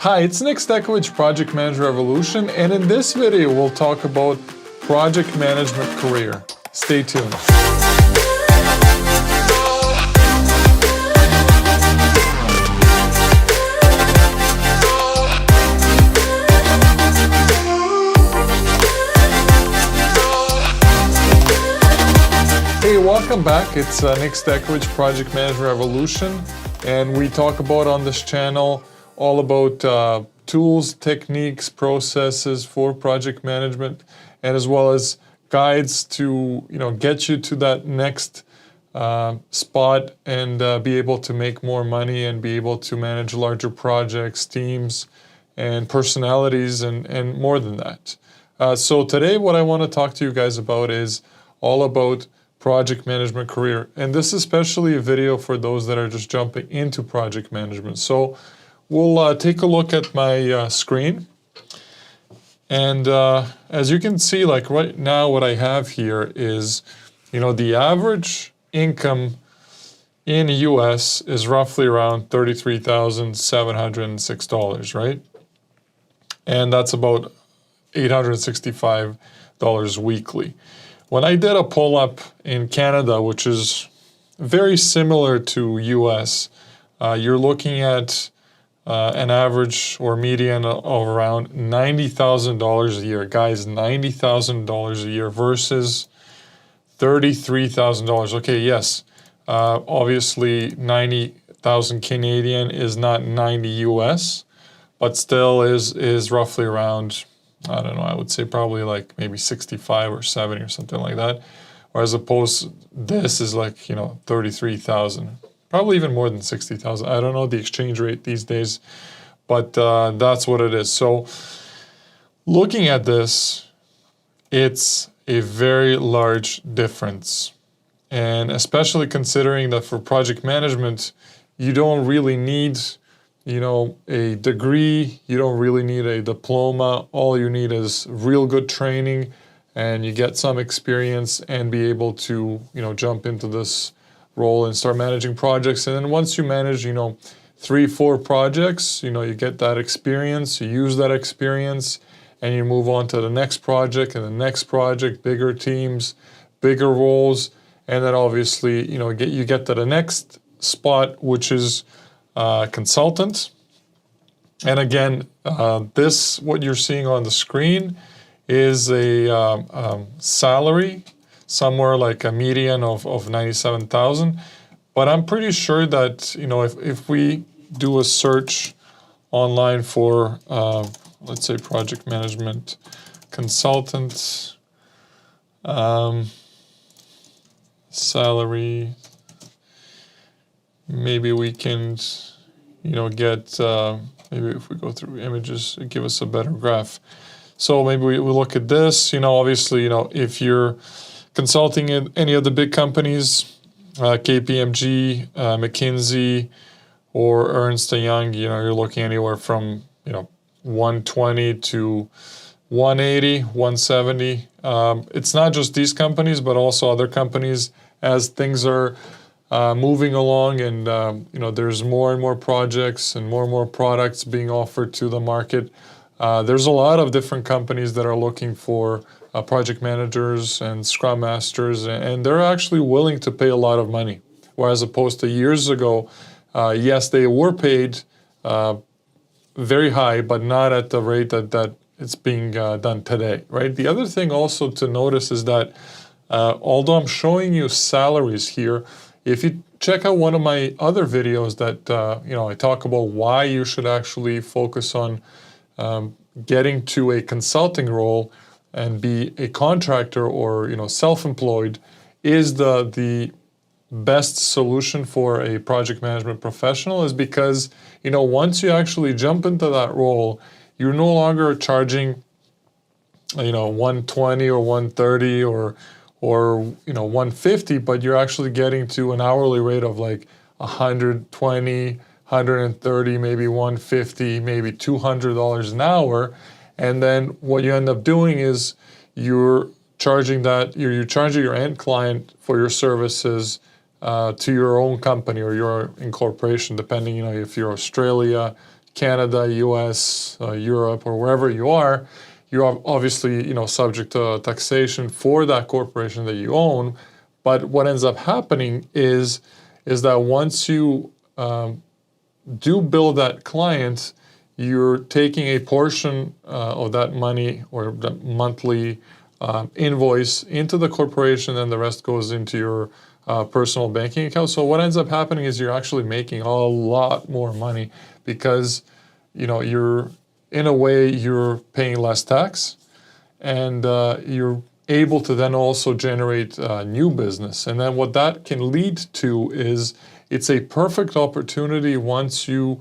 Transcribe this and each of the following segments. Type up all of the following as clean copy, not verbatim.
Hi, it's Nick Stekovich, Project Manager Revolution, and in this video we'll talk about project management career. Stay tuned. Hey, welcome back. It's Nick Stekovich, Project Manager Revolution, and we talk about on this channel all about tools, techniques, processes for project management, and as well as guides to get you to that next spot and be able to make more money and be able to manage larger projects, teams, and personalities, and more than that. So today what I want to talk to you guys about is all about project management career, and this is especially a video for those that are just jumping into project management. So we'll take a look at my screen, and as you can see, like right now what I have here is, the average income in the US is roughly around $33,706, right? And that's about $865 weekly. When I did a pull-up in Canada, which is very similar to US, you're looking at an average or median of around $90,000 a year. Guys, $90,000 a year versus $33,000. Okay, yes, obviously 90,000 Canadian is not 90 US, but still is roughly around, I don't know, I would say probably like maybe 65 or 70 or something like that. Or as opposed, this is like, 33,000. Probably even more than 60,000. I don't know the exchange rate these days, but that's what it is. So looking at this, it's a very large difference. And especially considering that for project management, you don't really need, a degree, you don't really need a diploma. All you need is real good training, and you get some experience and be able to, jump into this role and start managing projects. And then once you manage, 3-4 projects, you get that experience, you use that experience, and you move on to the next project and the next project, bigger teams, bigger roles, and then obviously, you get to the next spot, which is consultant. And again, this, what you're seeing on the screen, is a salary, somewhere like a median of 97,000. But I'm pretty sure that, if we do a search online for, let's say, project management consultant, salary, maybe we can, get, maybe if we go through images, it give us a better graph. So maybe we look at this, obviously, if you're consulting in any of the big companies, KPMG, McKinsey, or Ernst & Young, you're looking anywhere from, 120 to 180, 170. It's not just these companies, but also other companies as things are moving along, and, there's more and more projects and more products being offered to the market. There's a lot of different companies that are looking for project managers and scrum masters, and they're actually willing to pay a lot of money. Whereas opposed to years ago, yes, they were paid very high, but not at the rate that it's being done today, right? The other thing also to notice is that although I'm showing you salaries here, if you check out one of my other videos that, I talk about why you should actually focus on getting to a consulting role and be a contractor or self-employed, is the best solution for a project management professional, is because once you actually jump into that role, you're no longer charging 120 or 130 or 150, but you're actually getting to an hourly rate of like 120, 130, maybe 150, maybe $200 an hour. And then what you end up doing is you're charging your end client for your services to your own company or your incorporation, depending, if you're Australia, Canada, US, Europe, or wherever you are, you're obviously, subject to taxation for that corporation that you own. But what ends up happening is that once you do bill that client, you're taking a portion of that money or the monthly invoice into the corporation, and the rest goes into your personal banking account. So what ends up happening is you're actually making a lot more money because, you're, in a way, you're paying less tax, and you're able to then also generate new business. And then what that can lead to is it's a perfect opportunity once you,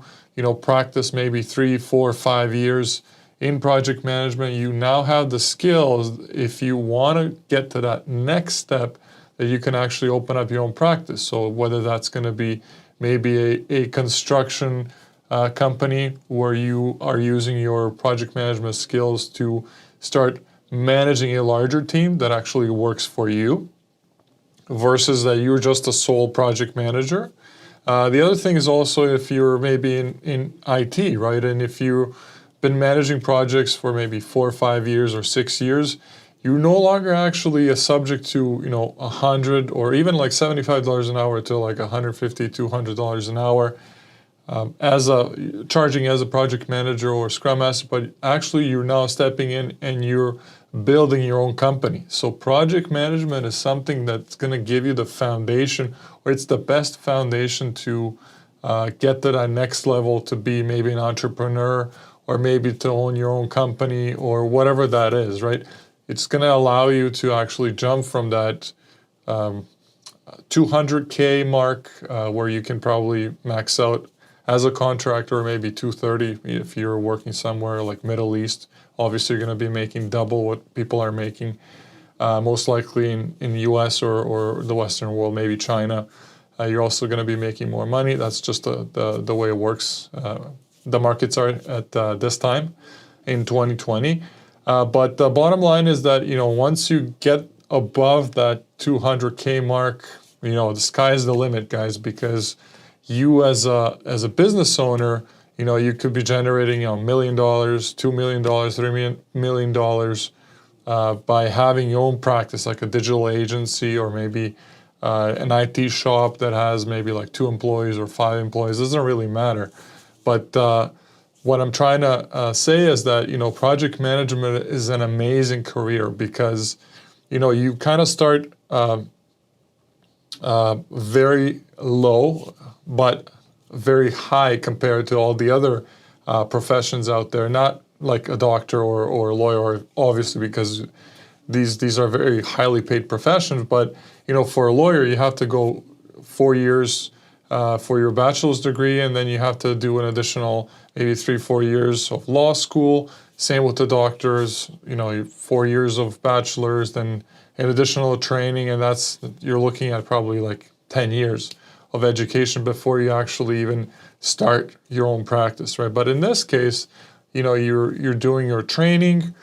practice maybe 3, 4, 5 years in project management. You now have the skills, if you want to get to that next step, that you can actually open up your own practice. So whether that's going to be maybe a construction company where you are using your project management skills to start managing a larger team that actually works for you, versus that you're just a sole project manager. The other thing is also if you're maybe in IT, right? And if you've been managing projects for maybe 4 or 5 years or 6 years, you're no longer actually a subject to, $100 or even like $75 an hour to like $150, $200 an hour charging as a project manager or scrum master, but actually you're now stepping in and you're building your own company. So project management is something that's going to give you the foundation, or it's the best foundation to get to that next level, to be maybe an entrepreneur, or maybe to own your own company, or whatever that is, right? It's going to allow you to actually jump from that 200K mark, where you can probably max out as a contractor, maybe 230 if you're working somewhere like Middle East. Obviously, you're going to be making double what people are making, most likely in the US or the Western world, maybe China. You're also going to be making more money. That's just the way it works. The markets are at this time in 2020. But the bottom line is that, once you get above that 200K mark, the sky is the limit, guys, because you as a business owner, you could be generating $1 million, $2 million, $3 million by having your own practice, like a digital agency, or maybe an IT shop that has maybe like 2 employees or 5 employees. It doesn't really matter. But what I'm trying to say is that, project management is an amazing career because, you kind of start very low, but very high compared to all the other professions out there. Not like a doctor or a lawyer, obviously, because these are very highly paid professions. But for a lawyer, you have to go 4 years for your bachelor's degree, and then you have to do an additional maybe 3, 4 years of law school. Same with the doctors. 4 years of bachelor's, then an additional training, and you're looking at probably like 10 years of education before you actually even start your own practice, right? But in this case, you're doing your training.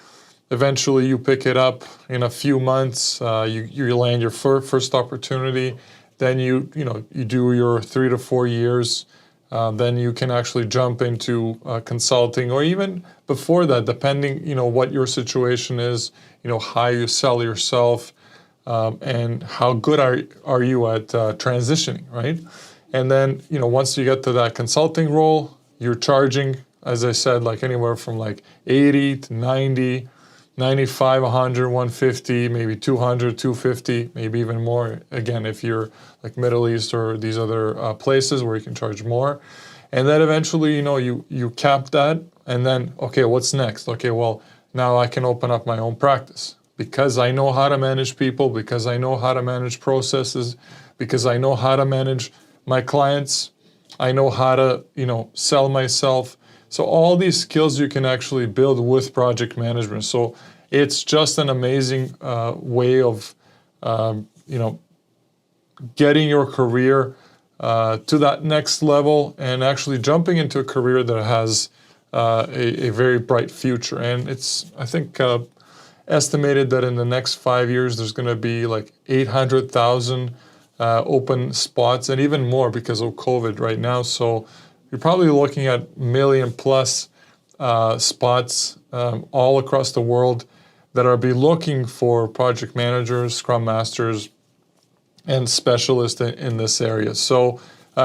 Eventually, you pick it up in a few months. You land your first opportunity. Then you do your 3 to 4 years. Then you can actually jump into consulting, or even before that, depending what your situation is. How you sell yourself. And how good are you at transitioning, right? And then, once you get to that consulting role, you're charging, as I said, like anywhere from like 80 to 90, 95, 100, 150, maybe 200, 250, maybe even more. Again, if you're like Middle East or these other places where you can charge more. And then eventually, you cap that, and then, okay, what's next? Okay, well, now I can open up my own practice. Because I know how to manage people, because I know how to manage processes, because I know how to manage my clients, I know how to, sell myself. So all these skills you can actually build with project management. So it's just an amazing way of, getting your career to that next level, and actually jumping into a career that has a very bright future. And it's, I think, estimated that in the next 5 years, there's going to be like 800,000 open spots, and even more because of COVID right now. So, you're probably looking at million plus spots all across the world that are be looking for project managers, scrum masters, and specialists in this area. So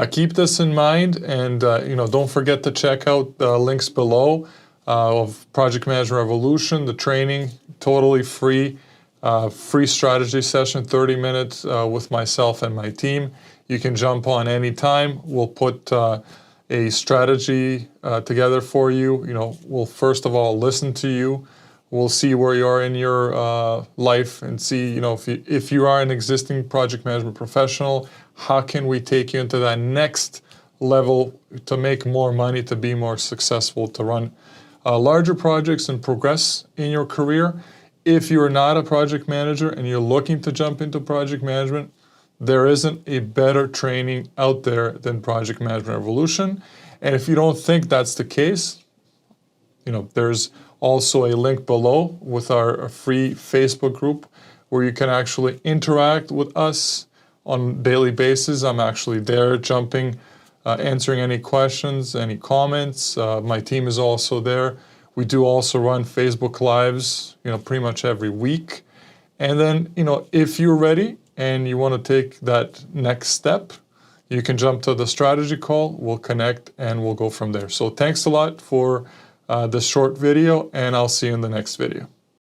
keep this in mind, and don't forget to check out the links below of Project Management Revolution, the training, totally free, free strategy session, 30 minutes with myself and my team. You can jump on anytime. We'll put a strategy together for you. We'll first of all listen to you. We'll see where you are in your life and see, if you are an existing project management professional, how can we take you into that next level to make more money, to be more successful, to run larger projects and progress in your career. If you're not a project manager and you're looking to jump into project management, there isn't a better training out there than Project Management Revolution. And if you don't think that's the case, there's also a link below with our free Facebook group where you can actually interact with us on a daily basis. I'm actually there jumping, answering any questions, any comments. My team is also there. We do also run Facebook Lives, pretty much every week. And then, if you're ready and you want to take that next step, you can jump to the strategy call. We'll connect and we'll go from there. So thanks a lot for this short video, and I'll see you in the next video.